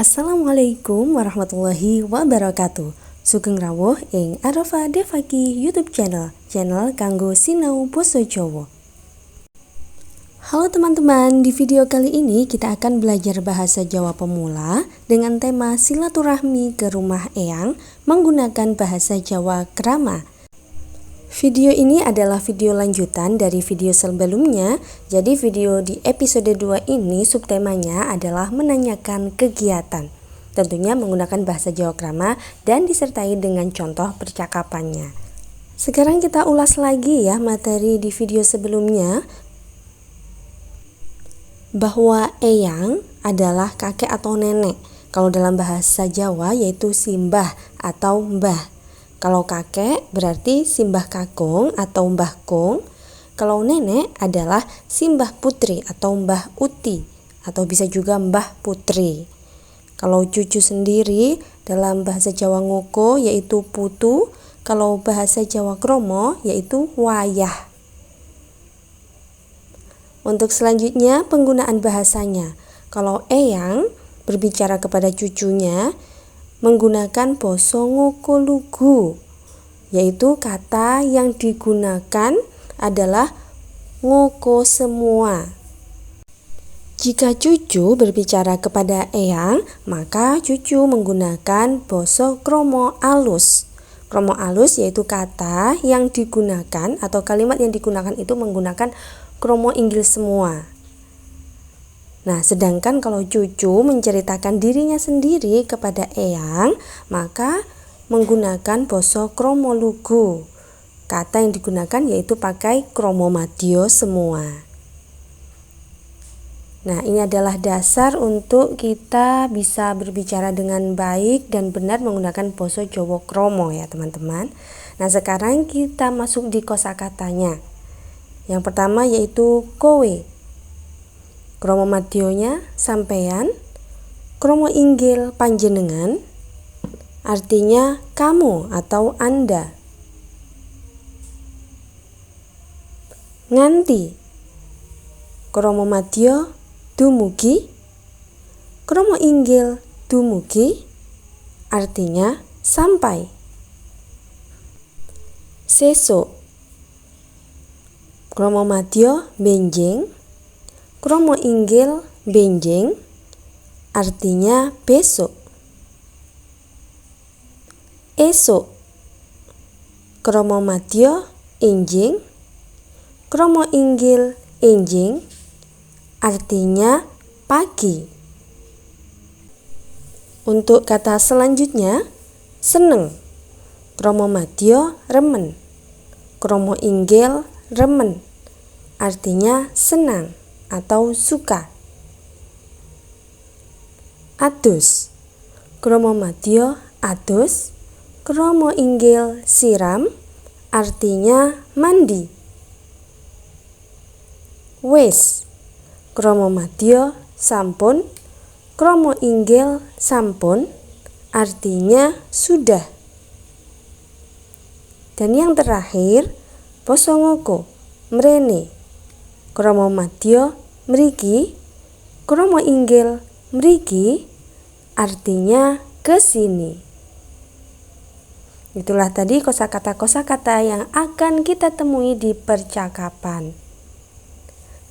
Assalamualaikum warahmatullahi wabarakatuh. Sugeng rawuh ing Arafa Devaki YouTube channel kanggo sinau basa Jawa. Halo teman-teman, di video kali ini kita akan belajar bahasa Jawa pemula dengan tema silaturahmi ke rumah eyang menggunakan bahasa Jawa krama. Video ini adalah video lanjutan dari video sebelumnya. Jadi video di episode 2 ini subtemanya adalah menanyakan kegiatan. Tentunya menggunakan bahasa Jawa krama dan disertai dengan contoh percakapannya. Sekarang kita ulas lagi ya materi di video sebelumnya. Bahwa eyang adalah kakek atau nenek. Kalau dalam bahasa Jawa yaitu simbah atau mbah. Kalau kakek berarti simbah kakung atau mbah kung. Kalau nenek adalah simbah putri atau mbah uti atau bisa juga mbah putri. Kalau cucu sendiri dalam bahasa Jawa ngoko yaitu putu. Kalau bahasa Jawa kromo yaitu wayah. Untuk selanjutnya penggunaan bahasanya. Kalau eyang berbicara kepada cucunya menggunakan basa ngoko lugu, yaitu kata yang digunakan adalah ngoko semua. Jika cucu berbicara kepada eyang, maka cucu menggunakan basa kromo alus. Kromo alus yaitu kata yang digunakan atau kalimat yang digunakan itu menggunakan kromo inggil semua. Nah, sedangkan kalau cucu menceritakan dirinya sendiri kepada eyang, maka menggunakan basa kromo lugu. Kata yang digunakan yaitu pakai kromo madya semua. Nah, ini adalah dasar untuk kita bisa berbicara dengan baik dan benar menggunakan basa Jawa kromo ya teman-teman. Nah, sekarang kita masuk di kosakatanya. Yang pertama yaitu kowe. Kromo madyonya sampeyan, kromo inggil panjenengan, artinya kamu atau Anda. Nganti, kromo madya dumugi, kromo inggil dumugi, artinya sampai. Sesuk, kromo madya benjing, kromo inggil benjing, artinya besok. Esok, kromo madya enjing, kromo inggil enjing, artinya pagi. Untuk kata selanjutnya, seneng, kromo madya remen, kromo inggil remen, artinya senang atau suka. Adus, kromo madya adus, kromo inggil siram, artinya mandi. Wis, kromo madya sampun, kromo inggil sampun, artinya sudah. Dan yang terakhir, basa ngoko mrene, kromo madya mriki, kromo inggil mriki, artinya ke sini. Itulah tadi kosakata-kosakata yang akan kita temui di percakapan.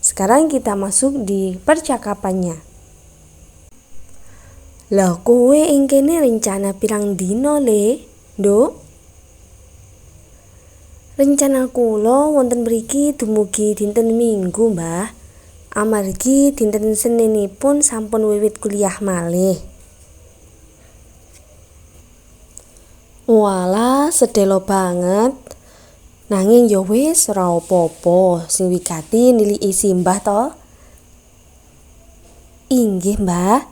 Sekarang kita masuk di percakapannya. Lah kowe ing kene rencana pirang dina le, Nduk? Rencana kula wonten mriki dumugi dinten Minggu, Mbah. Amargi dinten Seninipun sampun wiwit kuliah malih. Walah, sedelo banget. Nanging ya wis ora apa-apa, sing wigati niliki simbah to. Inggih, Mbah.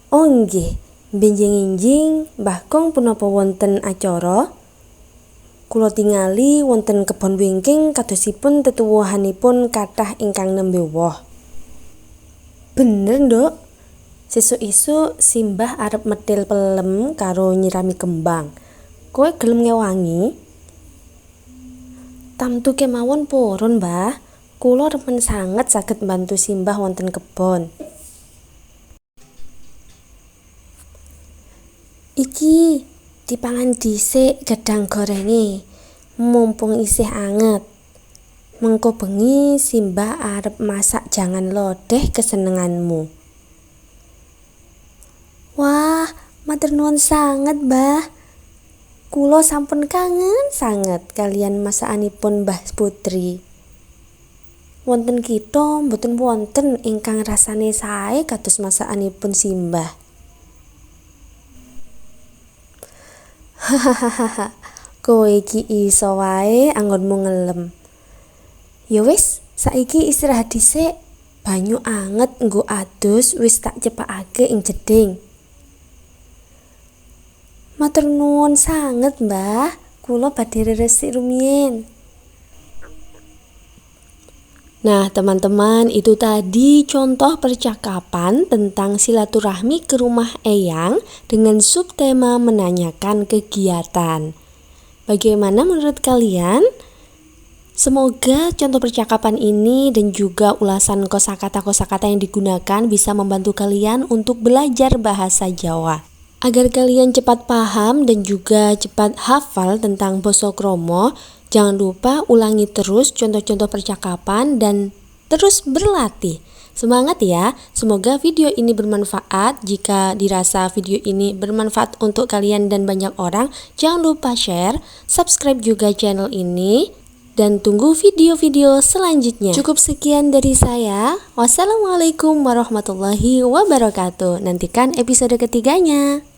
Oh nggih, benjing-enjing Mbah Kong punapa wonten acara? Kula tingali wonten kebon wingking kadosipun tetuwuhanipun kathah ingkang nembe woh. Bener, Nduk. Sesuk-esuk simbah arep metil pelem karo nyirami kembang. Kowe gelem ngewangi? Tamtu kemawon purun, Mbah. Kula remen sanget saged mbantu simbah wonten kebon. Iki dipangan dhisik gedhang gorenge, mumpung isih anget. Mengko bengi Simbah arep masak jangan lodeh kesenenganmu. Wah, matur nuwun sanget, Mbah. Kula sampun kangen sanget kalian masakanipun Mbah Putri. Wonten kita mboten wonten ingkang rasane sae kados masakanipun Simbah. Hahaha, kowe iki iso wae anggonmu ngelem. Ya wis, saiki istirahat dhisik. Banyu anget nggo adus wis tak cepakake ing jeding. Matur nuwun sanget, Mbah. Kula badhe resik rumiyin. Nah, teman-teman, itu tadi contoh percakapan tentang silaturahmi ke rumah Eyang dengan subtema menanyakan kegiatan. Bagaimana menurut kalian? Semoga contoh percakapan ini dan juga ulasan kosakata-kosakata yang digunakan bisa membantu kalian untuk belajar bahasa Jawa. Agar kalian cepat paham dan juga cepat hafal tentang basa krama, jangan lupa ulangi terus contoh-contoh percakapan dan terus berlatih. Semangat ya, semoga video ini bermanfaat. Jika dirasa video ini bermanfaat untuk kalian dan banyak orang, jangan lupa share, subscribe juga channel ini. Dan tunggu video-video selanjutnya. Cukup sekian dari saya. Wassalamualaikum warahmatullahi wabarakatuh. Nantikan episode ketiganya.